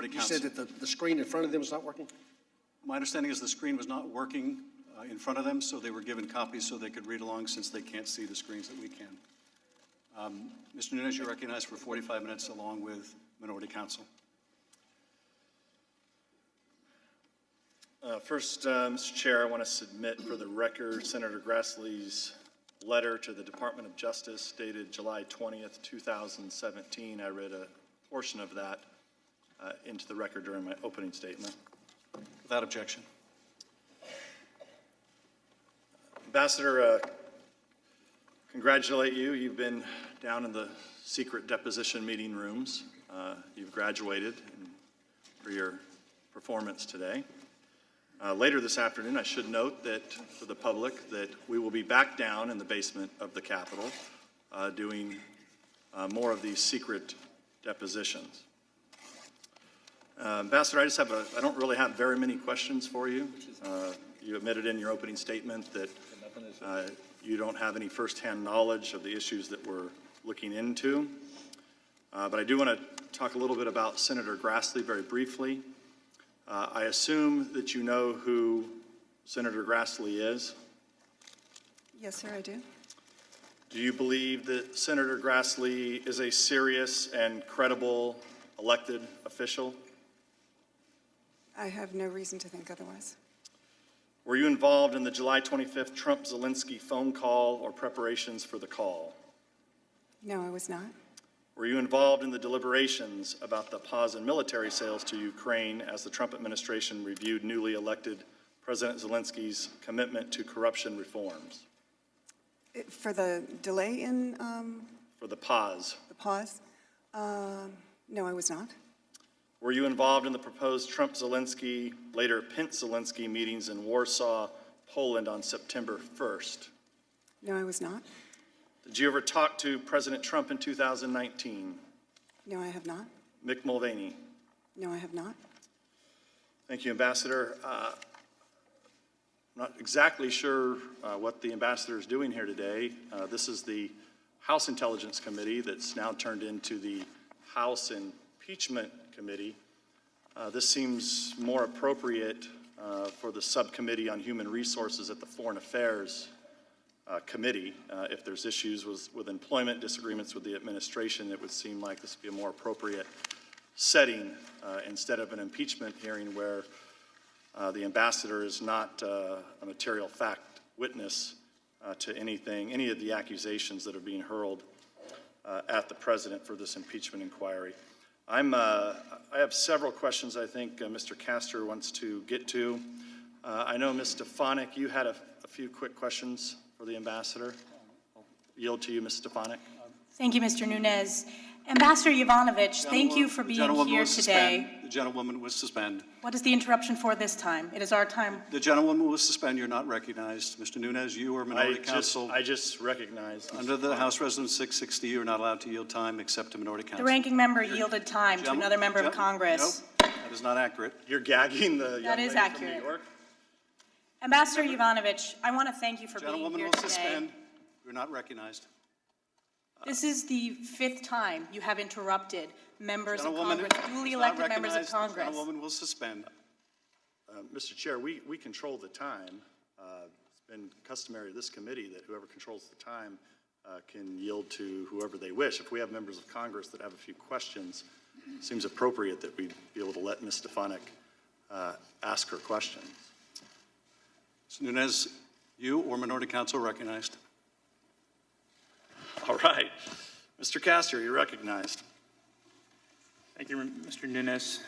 minority You counsel. said that the screen in front of them was not working? My understanding is the screen was not working in front of them, so they were given copies so they could read along since they can't see the screens that we can. Mr. Nunes, you're recognized for 45 minutes along with minority counsel. First, Mr. Chair, I want to submit for the record Senator Grassley's letter to the Department of Justice dated July 20th, 2017. I read a portion of that into the record during my opening statement. Without objection. Ambassador, congratulate you. You've been down in the secret deposition meeting rooms. You've graduated for your performance today. Later this afternoon, I should note that for the public that we will be back down in the basement of the Capitol doing more of these secret depositions. Ambassador, I don't really have very many questions for you. You admitted in your opening statement that you don't have any firsthand knowledge of the issues that we're looking into. But I do want to talk a little bit about Senator Grassley very briefly. I assume that you know who Senator Grassley is. Yes, sir, I do. Do you believe that Senator Grassley is a serious and credible elected official? I have no reason to think otherwise. Were you involved in the July 25th Trump-Zelensky phone call or preparations for the call? No, I was not. Were you involved in the deliberations about the pause in military sales to Ukraine as the Trump administration reviewed newly elected President Zelensky's commitment to corruption reforms? For the delay in For the pause. the pause? No, I was not. Were you involved in the proposed Trump-Zelensky, later Pence-Zelensky meetings in Warsaw, Poland on September 1st? No, I was not. Did you ever talk to President Trump in 2019? No, I have not. Mick Mulvaney? No, I have not. Thank you, Ambassador. I'm not exactly sure what the ambassador is doing here today. This is the House Intelligence Committee that's now turned into the House Impeachment Committee. This seems more appropriate for the Subcommittee on Human Resources at the Foreign Affairs Committee. If there's issues with employment, disagreements with the administration, it would seem like this would be a more appropriate setting instead of an impeachment hearing where the ambassador is not a material fact witness to any of the accusations that are being hurled at the president for this impeachment inquiry. I have several questions I think Mr. Castor wants to get to. I know, Ms. Stefanik, you had a few quick questions for the ambassador. I'll yield to you, Ms. Stefanik. Thank you, Mr. Nunes. Ambassador Yavanovitch, thank you for being here today. The gentlewoman will suspend. What is the interruption for this time? It is our time. The gentlewoman will suspend. You're not recognized. Mr. Nunes, you are minority counsel. I just recognized. Under the House Resolution 660, you're not allowed to yield time except to minority counsel. The ranking member yielded time to another member of Congress. No, that is not accurate. You're gagging the young That is lady from accurate. New York? Ambassador Yavanovitch, I want to thank you for being Gentlewoman here will today. suspend. You're not recognized. This is the 5th time you have interrupted members of Gentlewoman Congress, duly is not elected members of recognized. Congress. Gentlewoman will suspend. Mr. Chair, we control the time. It's been customary of this committee that whoever controls the time can yield to whoever they wish. If we have members of Congress that have a few questions, it seems appropriate that we be able to let Ms. Stefanik ask her questions. Mr. Nunes, you or minority counsel are recognized. All right. Mr. Castor, you're recognized. Thank you, Mr. Nunes.